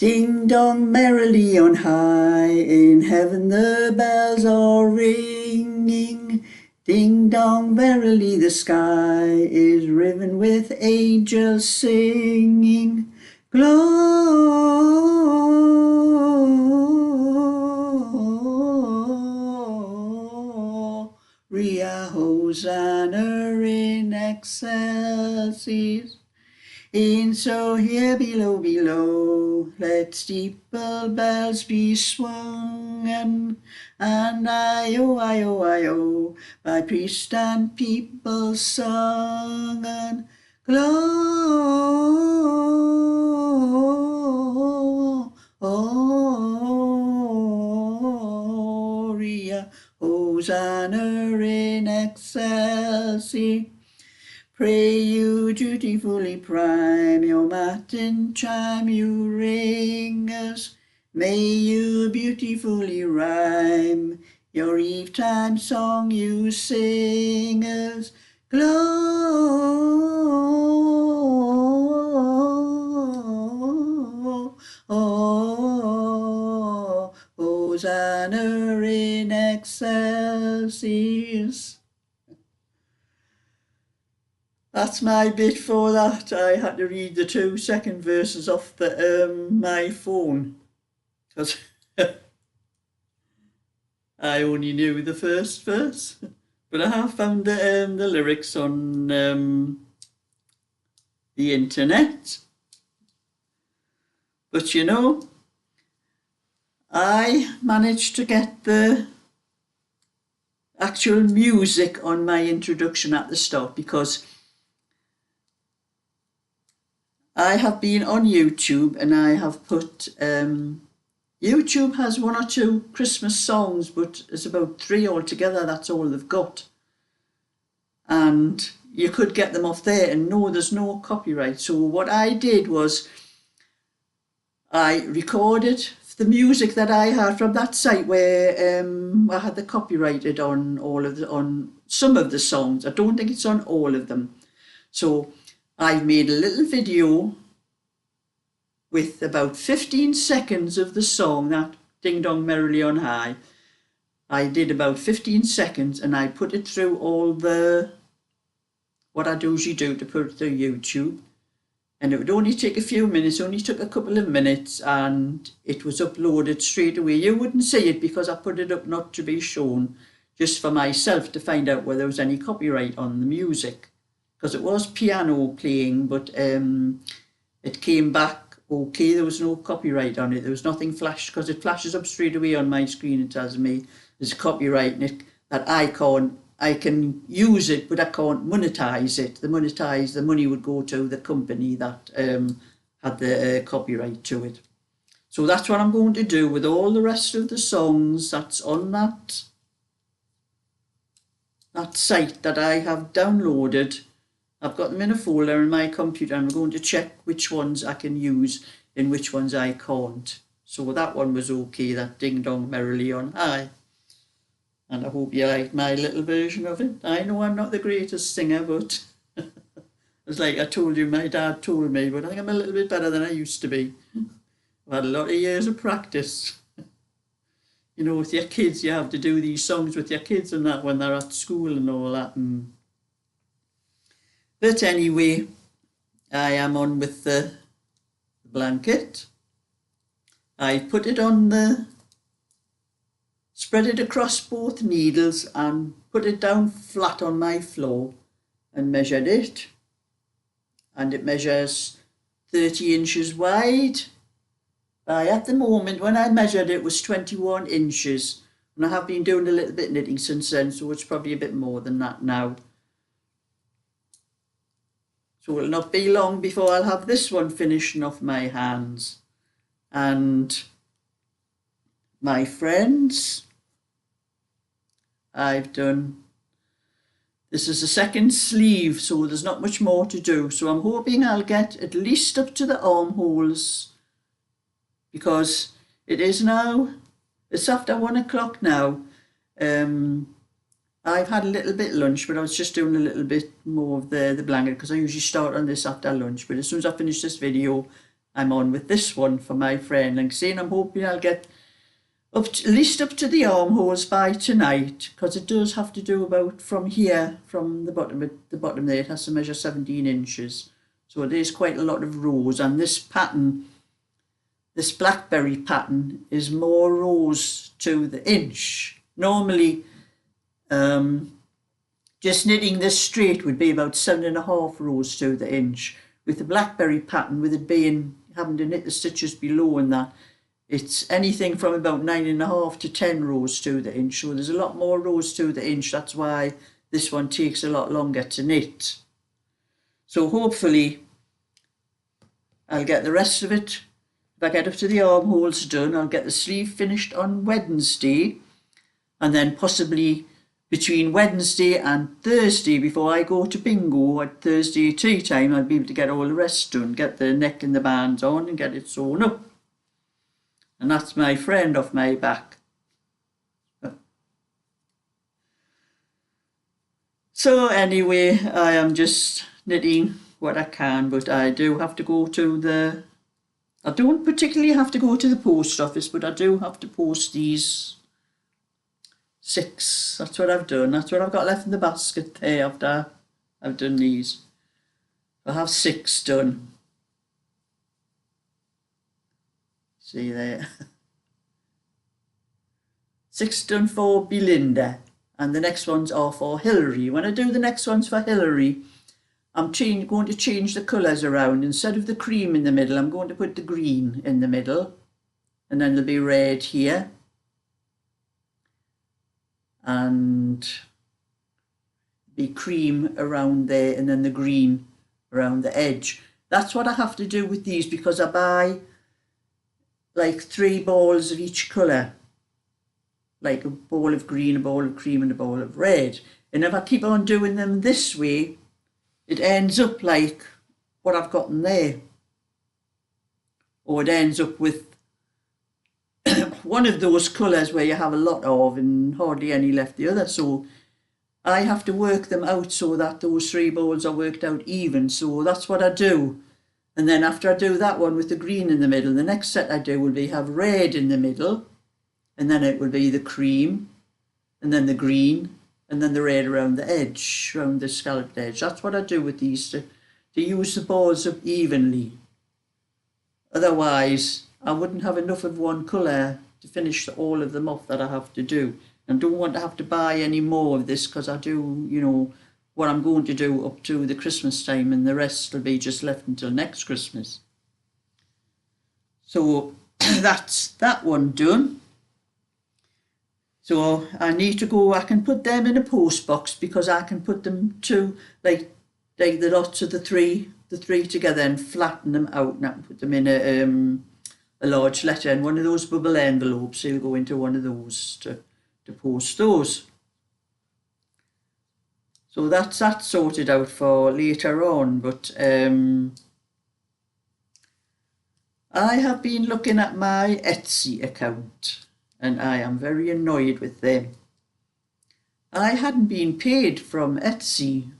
Ding dong merrily on high, in heaven the bells are ringing. Ding dong merrily the sky is riven with angels singing. Gloria, Hosanna in excelsis. In so here below, let steeple bells be swung, and I-O, I-O, I-O, by priest and people sung, and Gloria, Hosanna in excelsis. Pray you dutifully prime your matin chime, you ringers. May you beautifully rhyme your eve-time song, you singers. Hosanna in excelsis. That's my bit for that. I had to read the 2 second verses off the my phone because I only knew the first verse, but I have found the lyrics on the internet. But you know, I managed to get the actual music on my introduction at the start because I have been on YouTube and I have put, YouTube has 1 or 2 Christmas songs, but it's about 3 altogether, that's all they've got. And you could get them off there and no, there's no copyright. So what I did was I recorded the music that I had from that site where I had the copyrighted on on some of the songs. I don't think it's on all of them. So I've made a little video with about 15 seconds of the song, that Ding Dong Merrily on High. I did about 15 seconds and I put it through all what I usually do to put it through YouTube. And it would only take a few minutes, only took a couple of minutes, and it was uploaded straight away. You wouldn't see it because I put it up not to be shown, just for myself to find out whether there was any copyright on the music. Because it was piano playing, but it came back okay, there was no copyright on it. There was nothing flashed, because it flashes up straight away on my screen. It tells me there's copyright in it, that I can use it, but I can't monetize it. The money would go to the company that had the copyright to it. So that's what I'm going to do with all the rest of the songs that's on that site that I have downloaded. I've got them in a folder in my computer and I'm going to check which ones I can use and which ones I can't. So that one was okay, that Ding Dong Merrily on High. And I hope you like my little version of it. I know I'm not the greatest singer, but it's like I told you, my dad told me, but I think I'm a little bit better than I used to be. I've had a lot of years of practice. You know, with your kids, you have to do these songs with your kids and that when they're at school and all that. But anyway, I am on with the blanket. I put it on spread it across both needles and put it down flat on my floor and measured it. And it measures 30 inches wide. At the moment, when I measured it, was 21 inches. And I have been doing a little bit knitting since then, so it's probably a bit more than that now. So it'll not be long before I'll have this one finishing off my hands. And my friends, I've done, this is the second sleeve, so there's not much more to do. So I'm hoping I'll get at least up to the armholes, because it is now, it's after 1 o'clock now. I've had a little bit lunch, but I was just doing a little bit more of the blanket because I usually start on this after lunch. But as soon as I finish this video, I'm on with this one for my friend. Like saying, I'm hoping I'll get up to, at least up to the armholes by tonight, because it does have to do about from here, from the bottom there, it has to measure 17 inches. So there's quite a lot of rows, and this pattern, this blackberry pattern, is more rows to the inch. Normally, just knitting this straight would be about 7.5 rows to the inch. With the blackberry pattern, with it being, having to knit the stitches below and that, it's anything from about 9.5 to 10 rows to the inch. So there's a lot more rows to the inch. That's why this one takes a lot longer to knit. So hopefully I'll get the rest of it. If I get up to the armholes done, I'll get the sleeve finished on Wednesday, and then possibly between Wednesday and Thursday, before I go to bingo at Thursday tea time, I'll be able to get all the rest done, get the neck and the bands on and get it sewn up. And that's my friend off my back. So anyway, I am just knitting what I can, but I do have to go to the, I don't particularly have to go to the post office, but I do have to post these 6. That's what I've done. That's what I've got left in the basket there after I've done these. I have 6 done. See there. 6 done for Belinda, and the next ones are for Hilary. When I do the next ones for Hilary, I'm going to change the colours around. Instead of the cream in the middle, I'm going to put the green in the middle, and then there'll be red here, and be cream around there, and then the green around the edge. That's what I have to do with these, because I buy like 3 balls of each colour, like a ball of green, a ball of cream and a ball of red. And if I keep on doing them this way, it ends up like what I've got in there, or it ends up with one of those colours where you have a lot of and hardly any left the other. So I have to work them out so that those 3 balls are worked out even. So that's what I do. And then after I do that one with the green in the middle, the next set I do will be have red in the middle, and then it will be the cream, and then the green, and then the red around the edge, around the scalloped edge. That's what I do with these, to use the balls up evenly. Otherwise, I wouldn't have enough of one colour to finish all of them off that I have to do. And don't want to have to buy any more of this, because I do, you know, what I'm going to do up to the Christmas time, and the rest will be just left until next Christmas. So that's that one done. So I need to go, I can put them in a post box, because I can put them to like the lots of the three together and flatten them out, and I can put them in a large letter, and one of those bubble envelopes, so you'll go into one of those to post those. So that's that sorted out for later on. But I have been looking at my Etsy account, and I am very annoyed with them. I hadn't been paid from Etsy.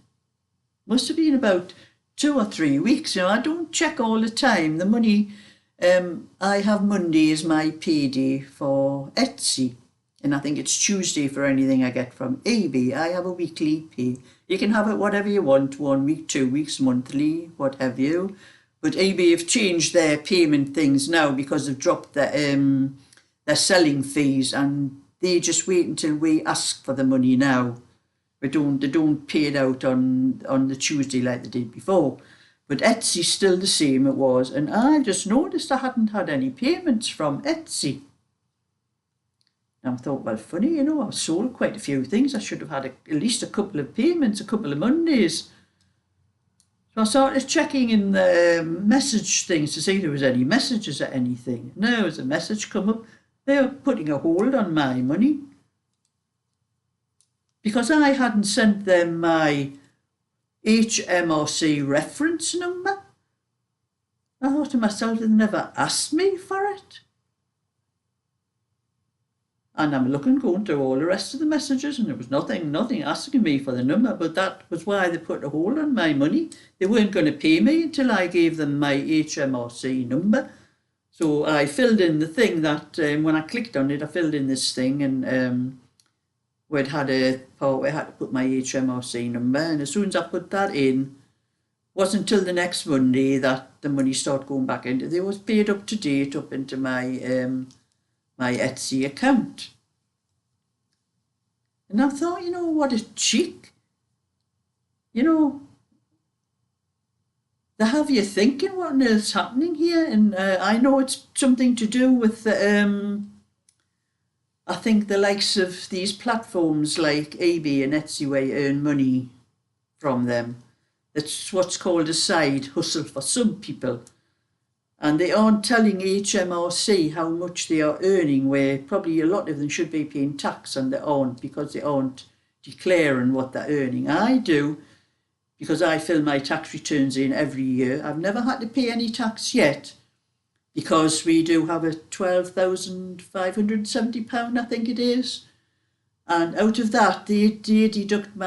Must have been about 2 or 3 weeks. You know, I don't check all the time. The money, I have Monday as my payday for Etsy, and I think it's Tuesday for anything I get from eBay. I have a weekly pay. You can have it whatever you want, 1 week, 2 weeks, monthly, what have you. But eBay have changed their payment things now, because they've dropped their selling fees, and they just wait until we ask for the money now. They don't pay it out on the Tuesday like they did before. But Etsy's still the same it was, and I just noticed I hadn't had any payments from Etsy. And I thought, well, funny, you know, I've sold quite a few things. I should have had at least a couple of payments, a couple of Mondays. So I started checking in the message things to see if there was any messages or anything. No, there was a message come up. They were putting a hold on my money, because I hadn't sent them my HMRC reference number. I thought to myself, they never asked me for it. And I'm going through all the rest of the messages, and there was nothing asking me for the number, but that was why they put a hold on my money. They weren't going to pay me until I gave them my HMRC number. So I filled in the thing that, when I clicked on it, I filled in this thing, and we'd had a part where I had to put my HMRC number, and as soon as I put that in, wasn't until the next Monday that the money started going back into. They was paid up to date up into my my Etsy account. And I thought, you know, what a cheek. You know, they have you thinking what on earth's happening here. And I know it's something to do with the, I think the likes of these platforms like eBay and Etsy where you earn money from them. It's what's called a side hustle for some people. And they aren't telling HMRC how much they are earning, where probably a lot of them should be paying tax and they aren't, because they aren't declaring what they're earning. I do, because I fill my tax returns in every year. I've never had to pay any tax yet, because we do have a £12,570, I think it is. And out of that, they deduct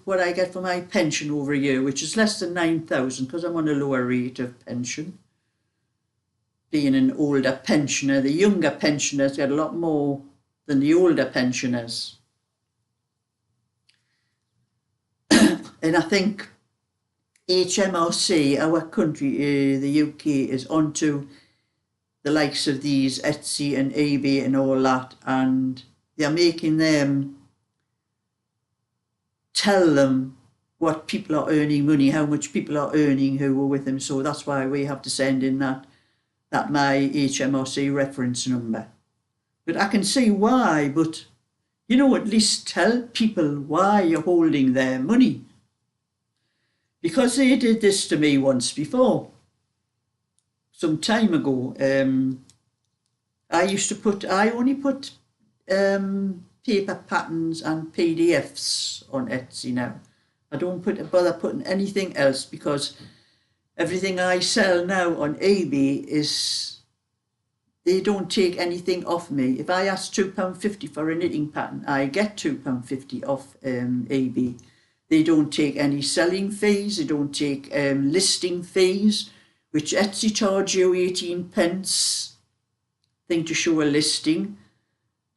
what I get for my pension over a year, which is less than 9,000, because I'm on a lower rate of pension. Being an older pensioner, the younger pensioners get a lot more than the older pensioners. And I think HMRC, our country, the UK, is onto the likes of these Etsy and eBay and all that, and they're making them tell them what people are earning money, how much people are earning who were with them. So that's why we have to send in that my HMRC reference number. But I can see why, but you know, at least tell people why you're holding their money. Because they did this to me once before, some time ago. I only put paper patterns and PDFs on Etsy now. I don't bother putting anything else, because everything I sell now on eBay they don't take anything off me. If I ask £2.50 for a knitting pattern, I get £2.50 off eBay. They don't take any selling fees, they don't take listing fees, which Etsy charge you 18 pence thing to show a listing.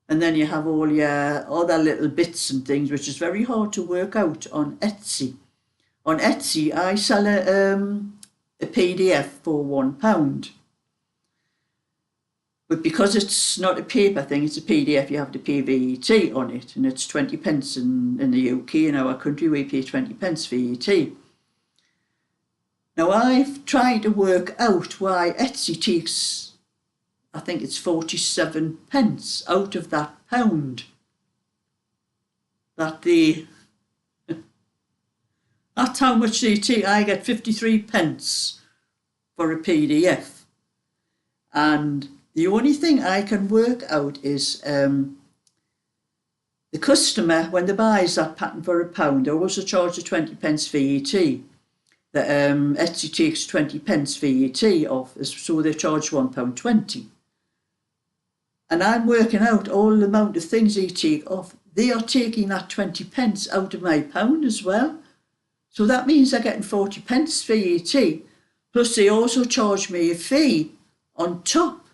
And then you have all your other little bits and things, which is very hard to work out on Etsy. On Etsy, I sell a PDF for £1. But because it's not a paper thing, it's a PDF, you have to pay VAT on it. And it's 20 pence in the UK. In our country, we pay 20 pence VAT. Now, I've tried to work out why Etsy takes, I think it's 47 pence out of that pound that that's how much they take. I get 53 pence for a PDF. And the only thing I can work out is the customer, when they buys that pattern for £1, they also charge the 20 pence VAT. The Etsy takes 20 pence VAT off, so they charge £1.20. And I'm working out all the amount of things they take off. They are taking that 20 pence out of my pound as well. So that means they're getting 40 pence VAT. Plus they also charge me a fee on top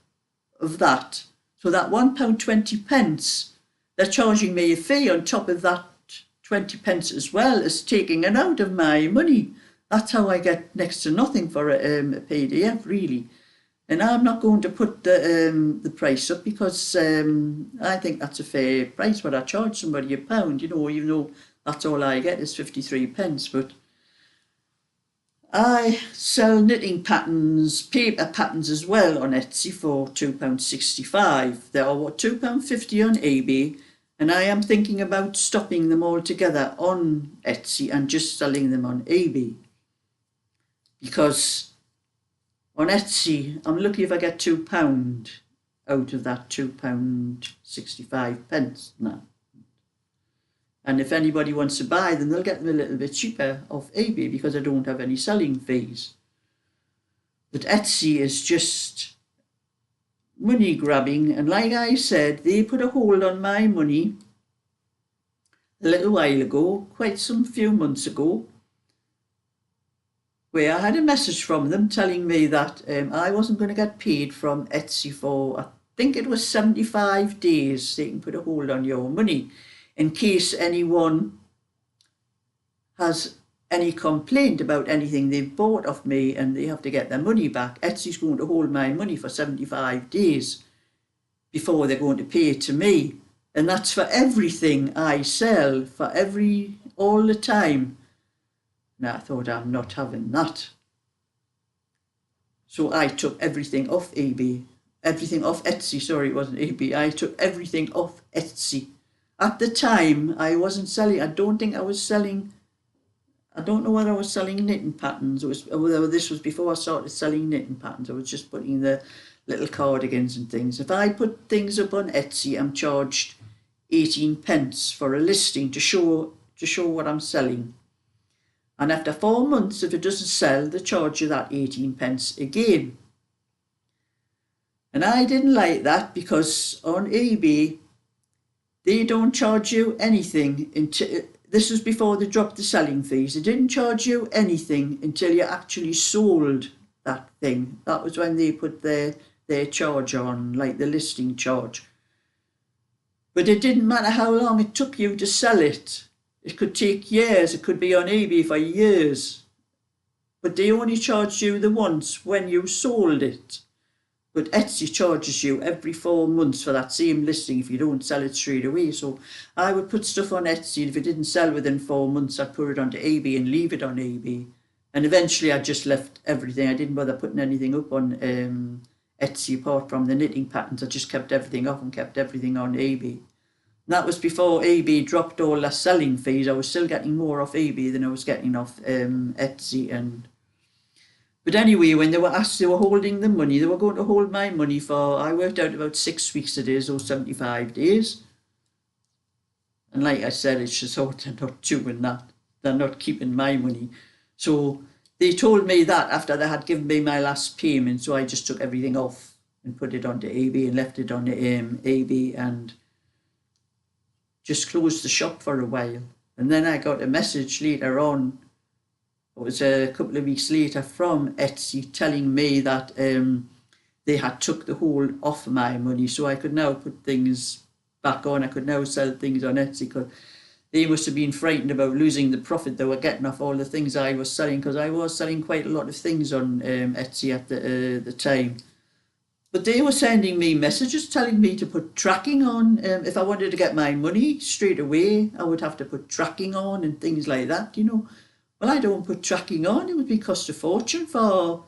of that. So that £1.20, they're charging me a fee on top of that 20 pence as well as taking it out of my money. That's how I get next to nothing for a PDF, really. And I'm not going to put the price up, because I think that's a fair price what I charge somebody £1, you know, even though that's all I get is 53 pence. But I sell knitting patterns, paper patterns as well on Etsy for £2.65. They are £2.50 on eBay, and I am thinking about stopping them all together on Etsy and just selling them on eBay. Because on Etsy, I'm lucky if I get £2 out of that £2.65 now. And if anybody wants to buy them, they'll get them a little bit cheaper off eBay, because I don't have any selling fees. But Etsy is just money grabbing, and like I said, they put a hold on my money a little while ago, quite some few months ago, where I had a message from them telling me that I wasn't going to get paid from Etsy for, I think it was 75 days. They can put a hold on your money in case anyone has any complaint about anything they've bought off me and they have to get their money back. Etsy's going to hold my money for 75 days before they're going to pay it to me. And that's for everything I sell, all the time. And I thought, I'm not having that. So I took everything off eBay. Everything off Etsy, sorry, it wasn't eBay. I took everything off Etsy. At the time, I wasn't selling, I don't know whether I was selling knitting patterns, whether this was before I started selling knitting patterns. I was just putting the little cardigans and things. If I put things up on Etsy, I'm charged 18 pence for a listing to show what I'm selling. And after 4 months, if it doesn't sell, they charge you that 18 pence again. And I didn't like that because on eBay, they don't charge you anything until, this was before they dropped the selling fees. They didn't charge you anything until you actually sold that thing. That was when they put their charge on, like the listing charge. But it didn't matter how long it took you to sell it. It could take years. It could be on eBay for years. But they only charged you the once when you sold it. But Etsy charges you every 4 months for that same listing if you don't sell it straight away. So I would put stuff on Etsy, and if it didn't sell within 4 months, I'd put it onto eBay and leave it on eBay. And eventually I just left everything. I didn't bother putting anything up on Etsy apart from the knitting patterns. I just kept everything off and kept everything on eBay. And that was before eBay dropped all their selling fees. I was still getting more off eBay than I was getting off Etsy. But anyway, when they were asked, they were holding the money. They were going to hold my money for, I worked out about 6 weeks it is, or 75 days. And like I said, it's just they're not doing that. They're not keeping my money. So they told me that after they had given me my last payment. So I just took everything off and put it onto eBay and left it on eBay and just closed the shop for a while. And then I got a message later on, it was a couple of weeks later, from Etsy telling me that they had took the hold off my money, so I could now put things back on. I could now sell things on Etsy, because they must have been frightened about losing the profit they were getting off all the things I was selling, because I was selling quite a lot of things on Etsy at the time. But they were sending me messages telling me to put tracking on. If I wanted to get my money straight away, I would have to put tracking on and things like that, you know. Well, I don't put tracking on. It would be cost a fortune for,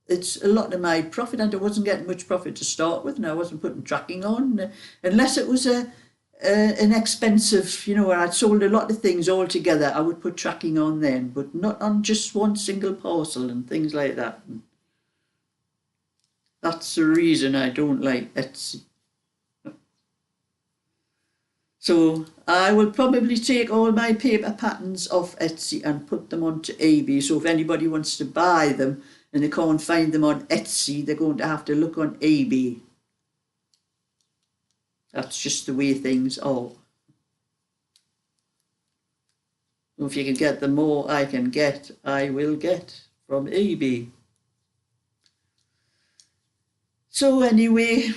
it's a lot of my profit, and I wasn't getting much profit to start with, and I wasn't putting tracking on unless it was an expensive, you know, where I'd sold a lot of things all together. I would put tracking on then, but not on just one single parcel and things like that. And that's the reason I don't like Etsy. So I will probably take all my paper patterns off Etsy and put them onto eBay. So if anybody wants to buy them and they can't find them on Etsy, they're going to have to look on eBay. That's just the way things are. So if you can get the more I can get, I will get from eBay. So anyway,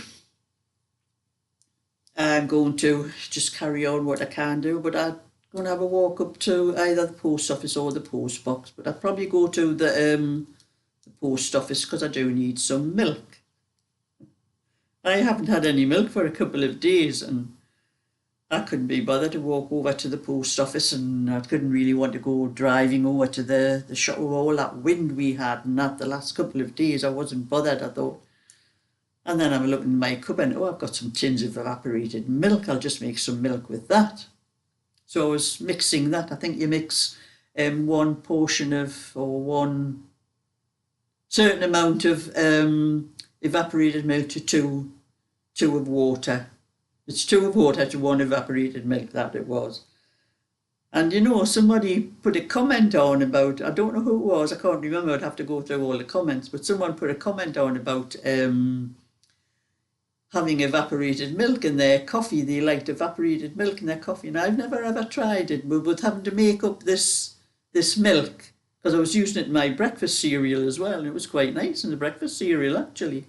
I'm going to just carry on what I can do, but I'm going to have a walk up to either the post office or the post box. But I'll probably go to the post office because I do need some milk. I haven't had any milk for a couple of days, and I couldn't be bothered to walk over to the post office, and I couldn't really want to go driving over to the shop with all that wind we had and that the last couple of days. I wasn't bothered, I thought. And then I'm looking in my cupboard, and I've got some tins of evaporated milk. I'll just make some milk with that. So I was mixing that. I think you mix one portion of, or one certain amount of evaporated milk to two of water. It's 2 of water to 1 evaporated milk, that it was. And you know, somebody put a comment on about, I don't know who it was, I can't remember, I'd have to go through all the comments, but someone put a comment on about having evaporated milk in their coffee. They liked evaporated milk in their coffee, and I've never ever tried it, but having to make up this milk, because I was using it in my breakfast cereal as well, and it was quite nice in the breakfast cereal actually.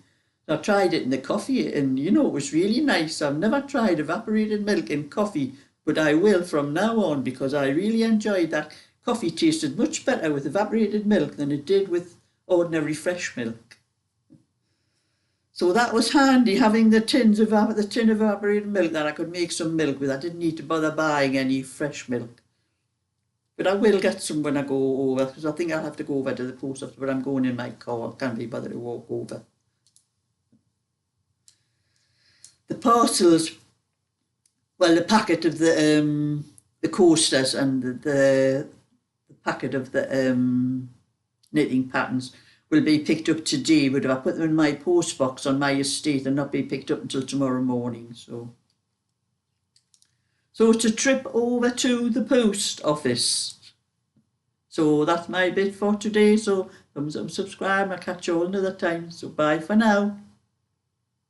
I tried it in the coffee, and it was really nice. I've never tried evaporated milk in coffee, but I will from now on, because I really enjoyed that. Coffee tasted much better with evaporated milk than it did with ordinary fresh milk. So that was handy, having the tin of evaporated milk, that I could make some milk with. I didn't need to bother buying any fresh milk. But I will get some when I go over, because I think I'll have to go over to the post office, but I'm going in my car. I can't be bothered to walk over. The parcels, well, the packet of the coasters and the packet of the knitting patterns will be picked up today, but if I put them in my post box on my estate, they'll not be picked up until tomorrow morning. So it's a trip over to the post office. So that's my bit for today. So thumbs up, subscribe, I'll catch you all another time. So bye for now.